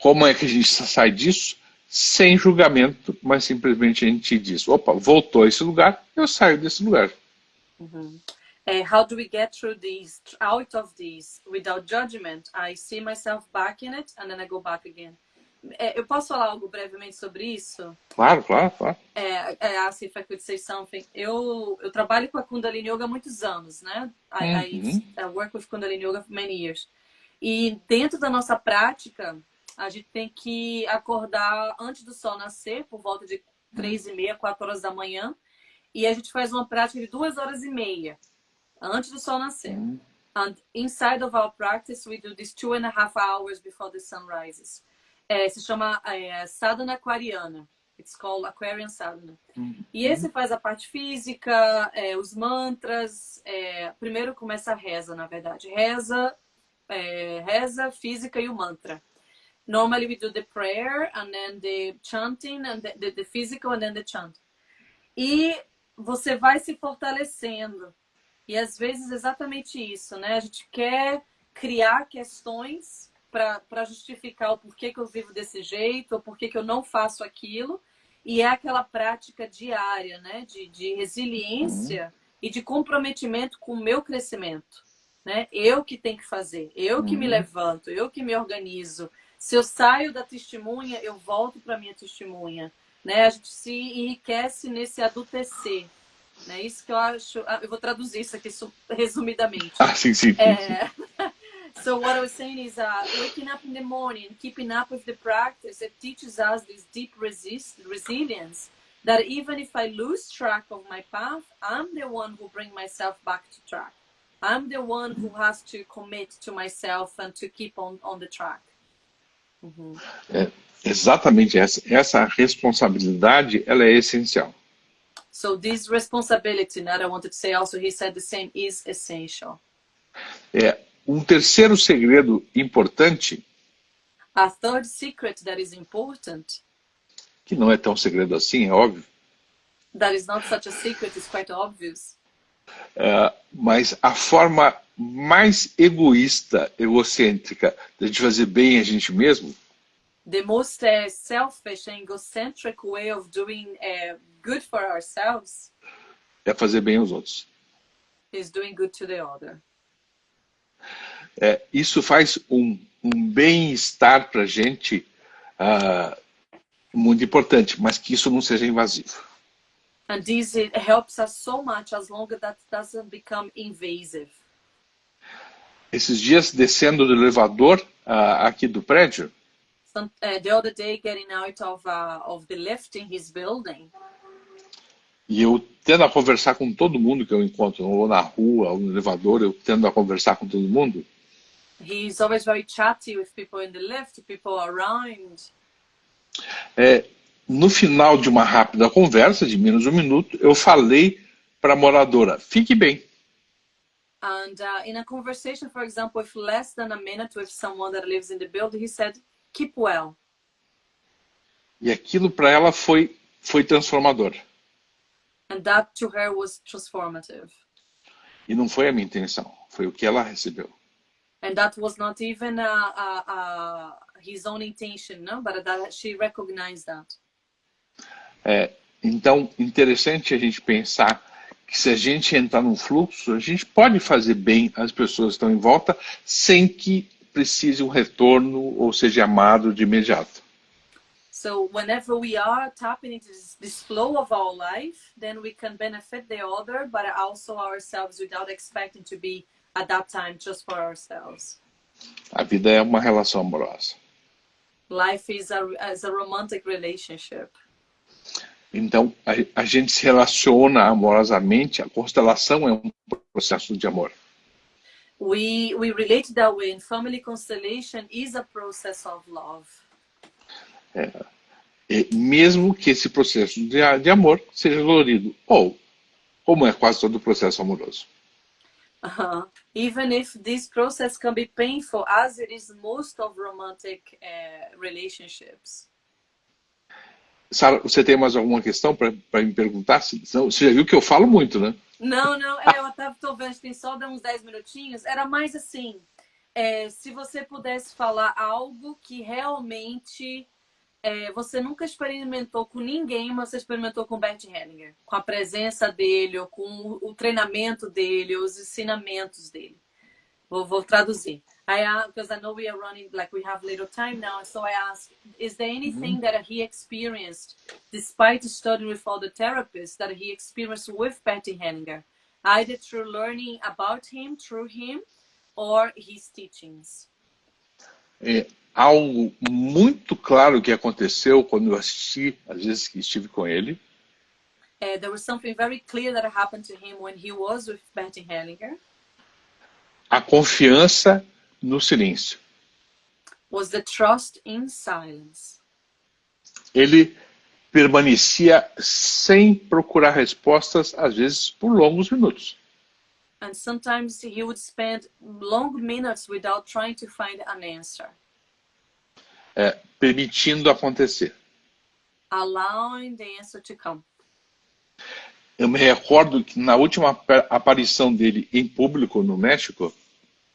Como é que a gente sai disso? Sem julgamento, mas simplesmente a gente diz, opa, voltou a esse lugar, eu saio desse lugar. How do we get through these, out of these, without judgment? I see myself back in it, and then I go back again. Eu posso falar algo brevemente sobre isso? Claro, claro, claro. Assim, if I could say something. Eu trabalho com a Kundalini Yoga há muitos anos, né? I work with Kundalini Yoga for many years. E dentro da nossa prática, a gente tem que acordar antes do sol nascer, por volta de 3h30, 4 horas da manhã. E a gente faz uma prática de 2h30, antes do sol nascer. And inside of our practice, we do this 2.5 hours before the sun rises. Se chama Sadhana Aquariana. It's called Aquarian Sadhana. E esse faz a parte física, os mantras. Primeiro começa a reza, na verdade. Reza, física e o mantra. Normally we do the prayer, and then the chanting, and the physical, and then the chant. E você vai se fortalecendo. E às vezes exatamente isso, né? A gente quer criar questões para justificar o porquê que eu vivo desse jeito, ou porquê que eu não faço aquilo. E é aquela prática diária, né? De resiliência e de comprometimento com o meu crescimento. Né? Eu que tenho que fazer, eu que me levanto, eu que me organizo. Se eu saio da testemunha, eu volto para minha testemunha. Né? A gente se enriquece nesse adultecer. Né? Isso que eu acho... eu vou traduzir isso aqui resumidamente. Sim. So what I was saying is waking up in the morning, keeping up with the practice, it teaches us this deep resilience that even if I lose track of my path, I'm the one who brings myself back to track. I'm the one who has to commit to myself and to keep on the track. Exatamente essa responsabilidade, ela é essencial. So this responsibility, that I wanted to say also, he said the same, is essential. Terceiro segredo importante, A third secret that is important, que não é tão segredo assim, é óbvio, that is not such a secret, it's quite obvious. Mas a forma mais egoísta, egocêntrica de a gente fazer bem a gente mesmo, the most selfish and egocentric way of doing good for ourselves é fazer bem aos outros. is doing good to the other. Isso faz um bem-estar para a gente muito importante, mas que isso não seja invasivo. And this it helps us so much as long as that doesn't become invasive. Esses dias, descendo do elevador aqui do prédio, The other day, getting out of the lift in his building, e eu tendo a conversar com todo mundo que eu encontro, ou na rua, ou no elevador, eu tendo a conversar com todo mundo. He's always very chatty with people in the lift, people around. No final de uma rápida conversa, de menos de 1 minuto, eu falei para a moradora, fique bem. And in a conversation, for example, with less than a minute with someone that lives in the building, he said, keep well. E aquilo para ela foi transformador. And that to her was transformative. E não foi a minha intenção, foi o que ela recebeu. And that was not even his own intention, no? But that she recognized that. Então, interessante a gente pensar que se a gente entrar num fluxo, a gente pode fazer bem às pessoas que estão em volta sem que precise um retorno ou seja amado de imediato. So whenever we are tapping into this flow of our life, then we can benefit the other, but also ourselves without expecting to be at that time just for ourselves. A vida é uma relação amorosa. Life is a romantic relationship. Então, a gente se relaciona amorosamente, a constelação é um processo de amor. We relate that way, and family constellation is a process of love. Mesmo que esse processo de amor seja dolorido, ou como é quase todo o processo amoroso. Even if this process can be painful, as it is most of romantic relationships. Sara, você tem mais alguma questão para me perguntar? Você já viu que eu falo muito, né? Não, eu até tô vendo, tem só uns 10 minutinhos. Era mais assim, se você pudesse falar algo que realmente você nunca experimentou com ninguém, mas você experimentou com o Bert Hellinger, com a presença dele, ou com o treinamento dele, os ensinamentos dele. Vou traduzir. Because I know we are running, like we have little time now, so I asked, is there anything that he experienced, despite studying with all the therapists, that he experienced with Betty Hellinger, either through learning about him, through him, or his teachings? Algo muito claro que aconteceu quando eu assisti, às vezes que estive com ele. There was something very clear that happened to him when he was with Betty Hellinger. A confiança no silêncio. Was the trust in silence. Ele permanecia sem procurar respostas, às vezes por longos minutos. And sometimes he would spend long minutes without trying to find an answer. Permitindo acontecer. Allowing the answer to come. Eu me recordo que na última aparição dele em público no México,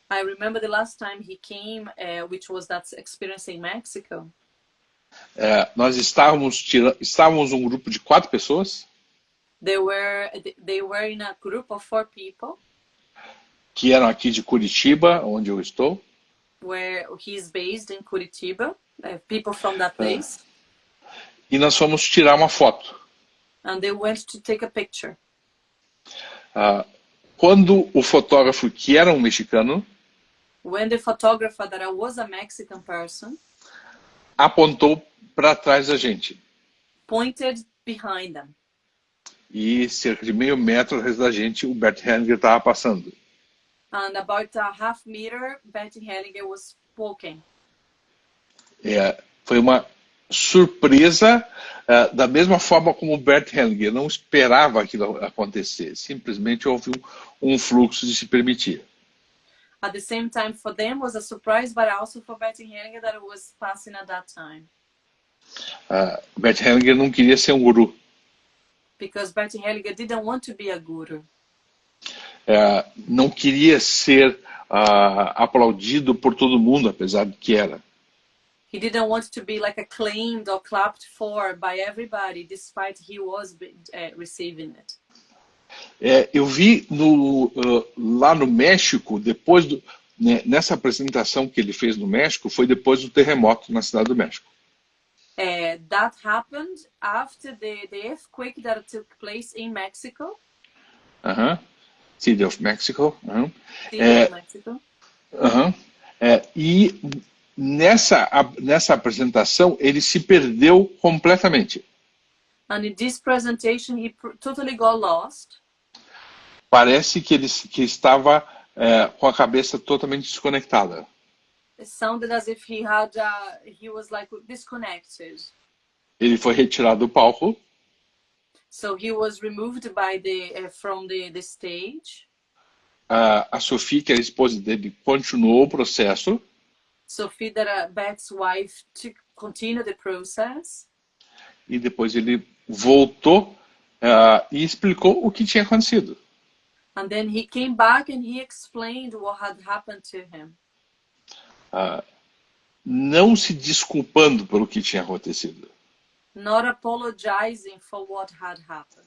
I remember the last time he came, which was that experience in Mexico. Nós estávamos um grupo de 4 pessoas. They were in a group of 4 people. Que eram aqui de Curitiba, onde eu estou. Where he's based in Curitiba, people from that place. E nós fomos tirar uma foto. And they went to take a picture. Quando o fotógrafo, que era um mexicano, when the photographer, that was a Mexican person, apontou para trás da gente. Pointed behind them. E cerca de meio metro atrás da gente, o Bert Hellinger estava passando. And about a half meter, Betty Hellinger was walking. Foi uma surpresa, da mesma forma como o Bert Hellinger não esperava aquilo acontecer. Simplesmente houve um fluxo de se permitir. At the same time, for them was a surprise, but also for Betty Hellinger that it was passing at that time. Bert Hellinger não queria ser um guru. Because Betty Hellinger didn't want to be a guru. Não queria ser aplaudido por todo mundo, apesar de que era. He didn't want to be like acclaimed or clapped for by everybody, despite he was receiving it. Eu vi lá no México, nessa apresentação que ele fez no México, foi depois do terremoto na cidade do México. That happened after the earthquake that took place in Mexico. City of Mexico. City of Mexico. E nessa apresentação ele se perdeu completamente. And in this presentation he totally got lost. Parece que ele estava com a cabeça totalmente desconectada. It sounded as if he was like disconnected. Ele foi retirado do palco. So he was removed from the stage. A Sophie, que era a esposa dele, continuou o processo. Sophie, Bet's wife, to continue the process. E depois ele voltou e explicou o que tinha acontecido. And then he came back and he explained what had happened to him. Não se desculpando pelo que tinha acontecido. Not apologizing for what had happened.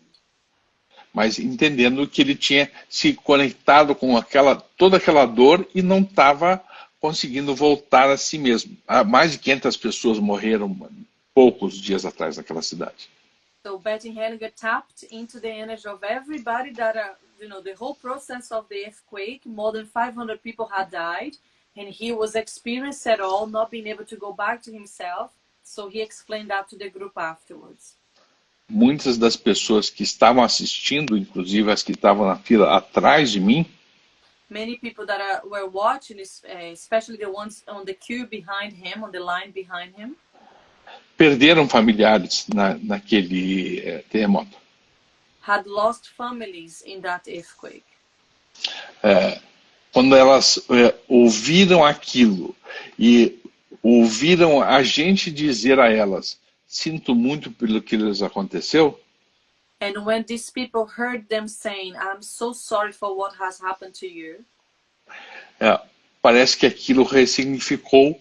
Mas entendendo que ele tinha se conectado com toda aquela dor e não estava conseguindo voltar a si mesmo. Mais de 500 pessoas morreram poucos dias atrás naquela cidade. So Betty Hellinger tapped into the energy of everybody that, the whole process of the earthquake, more than 500 people had died, and he was experienced at all, not being able to go back to himself. So he explained that to the group afterwards. Muitas das pessoas que estavam assistindo, inclusive as que estavam na fila atrás de mim, many people that were watching, especially the ones on the queue behind him, on the line behind him, perderam familiares naquele terremoto. Had lost families in that earthquake. Quando elas ouviram aquilo e ouviram a gente dizer a elas: sinto muito pelo que lhes aconteceu, And when these people heard them saying, I'm so sorry for what has happened to you, parece que aquilo ressignificou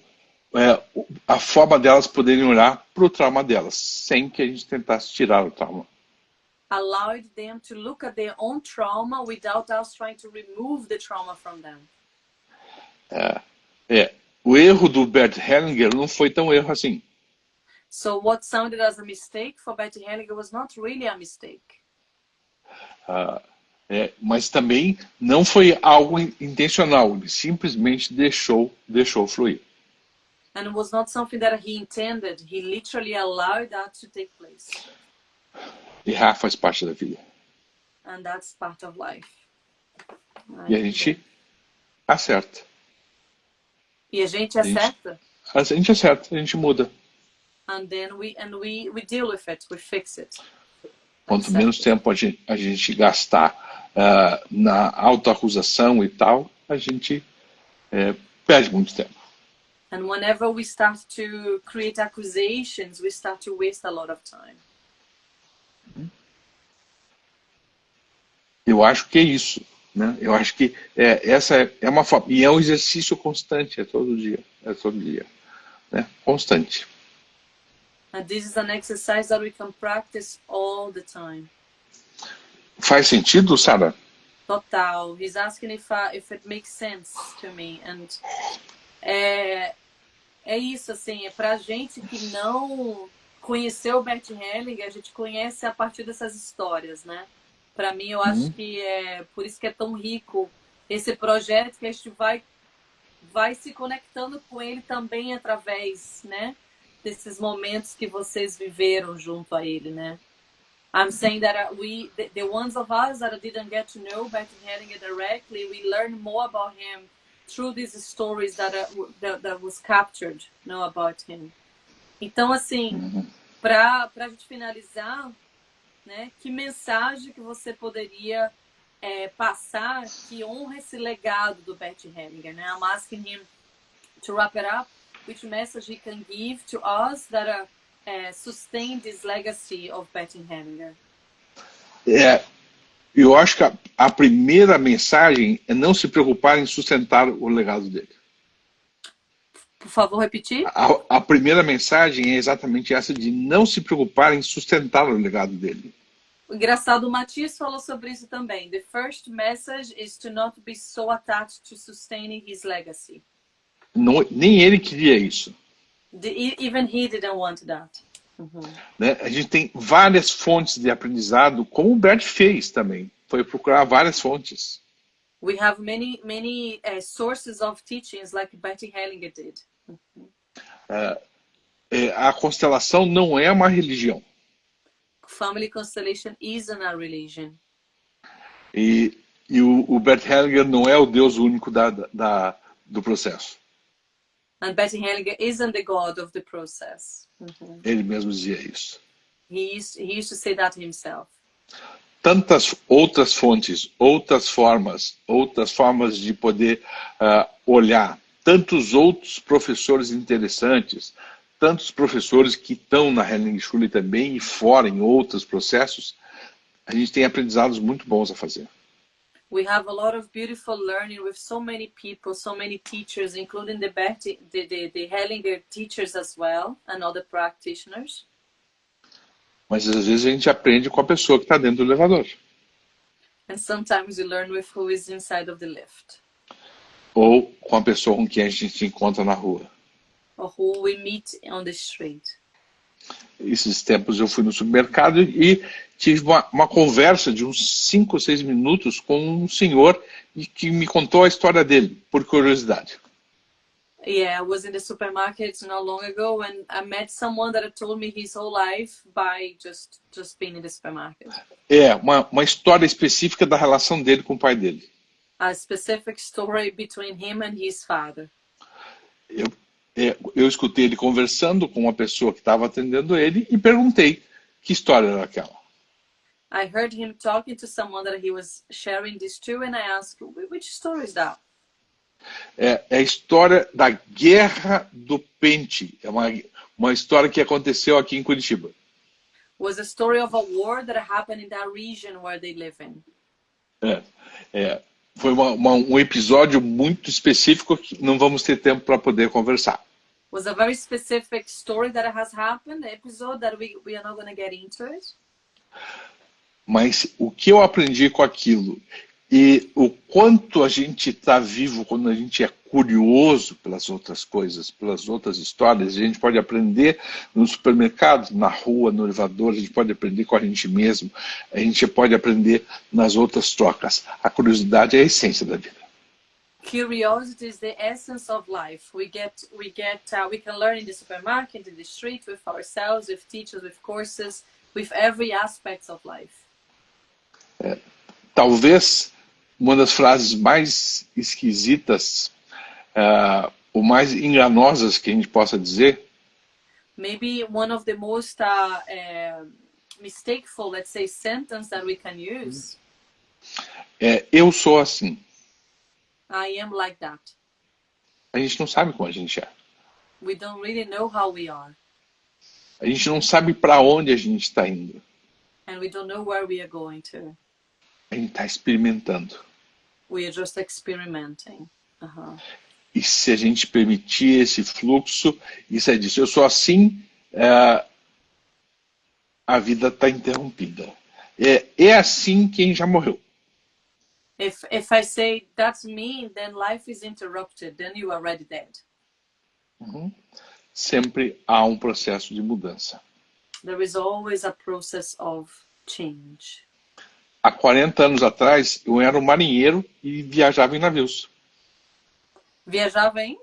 a forma delas poderem olhar para o trauma delas, sem que a gente tentasse tirar o trauma. allowed them to look at their own trauma without us trying to remove the trauma from them. O erro do Bert Hellinger não foi tão erro assim. So what sounded as a mistake for Betty Hellinger was not really a mistake. Mas também não foi algo intencional, ele simplesmente deixou fluir. And it was not something that he intended. He literally allowed that to take place. Errar faz parte da vida. And that's part of life. E a gente acerta. E a gente acerta. A gente acerta, a gente muda. And then we deal with it, we fix it. Quanto menos tempo a gente gastar na autoacusação e tal, a gente perde muito tempo. And whenever we start to create accusations, we start to waste a lot of time. Eu acho que é isso, né? Eu acho que essa é uma forma, e é um exercício constante, é todo dia, né? Constante. And this is an exercise that we can practice all the time. Faz sentido, Sara? Total. He's asking if it makes sense to me. And é isso, assim, é pra gente que não conheceu o Bert Hellinger, a gente conhece a partir dessas histórias, né? Para mim, eu acho que é por isso que é tão rico esse projeto, que a gente vai se conectando com ele também através, né, desses momentos que vocês viveram junto a ele, né? I'm saying that the ones of us that didn't get to know Bert Hellinger directly, we learn more about him through these stories that was captured, know about him. Então, assim, para a gente finalizar, né, que mensagem que você poderia passar que honra esse legado do Bert Hellinger, né? I'm asking him to wrap it up, which message he can give to us that sustain this legacy of Bert Hellinger. Eu acho que a primeira mensagem é não se preocupar em sustentar o legado dele. Por favor, repetir? A primeira mensagem é exatamente essa de não se preocupar em sustentar o legado dele. Engraçado, o Matias falou sobre isso também. The first message is to not be so attached to sustaining his legacy. Não, nem ele queria isso. Even he didn't want that. Né? A gente tem várias fontes de aprendizado, como o Bert fez também. Foi procurar várias fontes. We have many sources of teachings like Bert Hellinger did. A constelação não é uma religião. Family constellation isn't a religion. E o Bert Hellinger não é o Deus único do processo. And Bert Hellinger isn't the God of the process. Ele mesmo dizia isso. He used to say that himself. Tantas outras fontes, outras formas de poder olhar, tantos outros professores interessantes, tantos professores que estão na Hellinger Schule também e fora em outros processos, a gente tem aprendizados muito bons a fazer. We have a lot of beautiful learning with so many people, so many teachers, including the Hellinger teachers as well, and other practitioners. Mas às vezes a gente aprende com a pessoa que está dentro do elevador. And sometimes we learn with who is inside of the lift. Ou com a pessoa com quem a gente encontra na rua. Or who we meet on the street. Esses tempos eu fui no supermercado e tive uma conversa de uns 5 ou 6 minutos com um senhor que me contou a história dele, por curiosidade. Yeah, I was in the supermarket not long ago and I met someone that told me his whole life by just being in the supermarket. Uma história específica da relação dele com o pai dele. A specific story between him and his father. Eu escutei ele conversando com uma pessoa que estava atendendo ele e perguntei que história era aquela. I heard him talking to someone that he was sharing this to and I asked, which story is that? É a história da guerra do pente. uma história que aconteceu aqui em Curitiba. Was a story of a war that happened in that region where they live in. É, foi um episódio muito específico que não vamos ter tempo para poder conversar. Was a very specific story that has happened, the episode that we are not going to get into it. Mas o que eu aprendi com aquilo e o quanto a gente está vivo quando a gente é curioso pelas outras coisas, pelas outras histórias, a gente pode aprender no supermercado, na rua, no elevador, a gente pode aprender com a gente mesmo, a gente pode aprender nas outras trocas. A curiosidade é a essência da vida. Curiosity is the essence of life. We can learn in the supermarket, in the street, with ourselves, with teachers, with courses, with every aspect of life. Talvez uma das frases mais esquisitas, ou mais enganosas que a gente possa dizer, maybe one of the most mistakeful, let's say, sentence that we can use. Eu sou assim. I am like that. A gente não sabe como a gente é. We don't really know how we are. A gente não sabe para onde a gente está indo. And we don't know where we are going to. A gente está experimentando. We are just experimenting. E se a gente permitir esse fluxo, isso é disso. Eu sou assim, a vida está interrompida. É assim quem já morreu. If I say that's me, then life is interrupted. Then you are already dead. Sempre há um processo de mudança. There is always a process of change. Há 40 anos atrás, eu era um marinheiro e viajava em navios. Viajava em?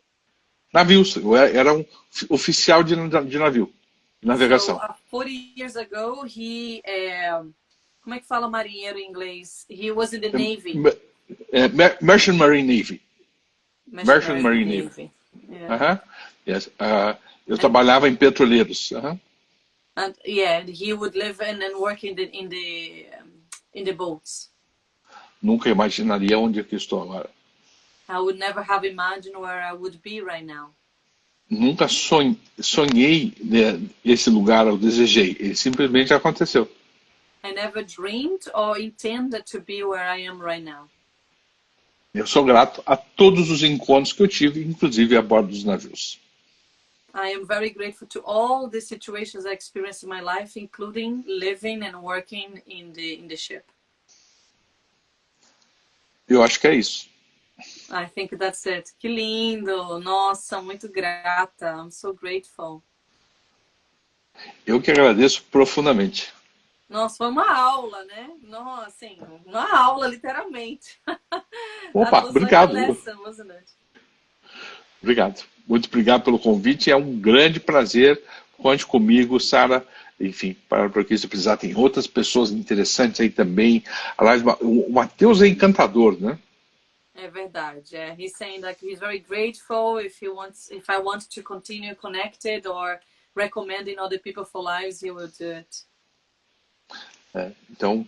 Navios. Eu era um oficial de navio, de navegação. So, 40 years ago, como é que fala marinheiro em inglês? He was in the Navy. Merchant Marine Navy. Merchant Marine Navy. Yeah. Yes. Eu trabalhava em petroleiros. And he would live and work in the boats. Nunca imaginaria onde eu estou agora. I would never have imagined where I would be right now. Nunca sonhei esse lugar, eu desejei. Ele simplesmente aconteceu. I never dreamed or intended to be where I am right now. Eu sou grato a todos os encontros que eu tive, inclusive a bordo dos navios. I am very grateful to all the situations I experienced in my life, including living and working in the ship. Eu acho que é isso. I think that's it. Que lindo! Nossa, muito grata. I'm so grateful. Eu que agradeço profundamente. Nossa, foi uma aula, né? Nossa, assim, uma aula, literalmente. Opa, obrigado. Lesson, wasn't it? Obrigado. Muito obrigado pelo convite. É um grande prazer. Conte comigo, Sara. Enfim, para o que você precisar, tem outras pessoas interessantes aí também. Aliás, o Matheus é encantador, né? É verdade. He's saying that he's very grateful if I want to continue connected or recommending other people for lives, he will do it. Então,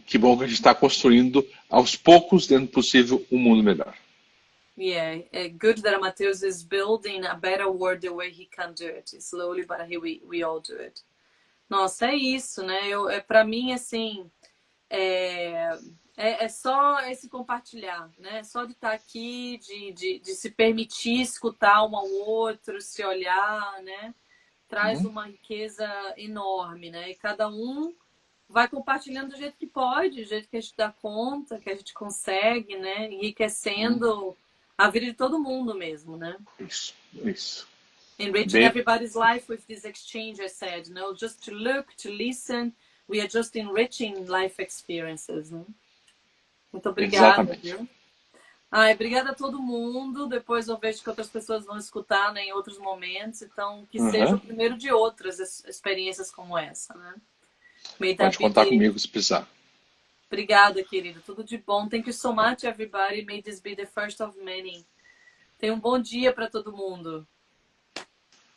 que bom que a gente está construindo aos poucos, dentro do possível, um mundo melhor. Yeah, good that Matheus is building a better world the way he can do it. Slowly, but we all do it. Nossa, é isso, né? Para mim, assim, é só esse compartilhar, né? Só de estar aqui, de se permitir escutar um ao outro, se olhar, né? Traz uma riqueza enorme, né? E cada um vai compartilhando do jeito que pode, do jeito que a gente dá conta, que a gente consegue, né? Enriquecendo a vida de todo mundo mesmo, né? Isso. Enriching everybody's life with this exchange, I said, no, just to look, to listen, we are just enriching life experiences, né? Muito obrigada, viu? Obrigada a todo mundo. Depois eu vejo que outras pessoas vão escutar, né, em outros momentos, então que seja o primeiro de outras experiências como essa, né? Pode contar comigo se precisar. Obrigada, querido. Tudo de bom. Thank you so much, everybody. May this be the first of many. Tenha um bom dia para todo mundo.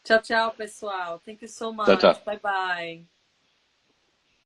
Tchau, tchau, pessoal. Thank you so much. Tchau, tchau. Bye, bye.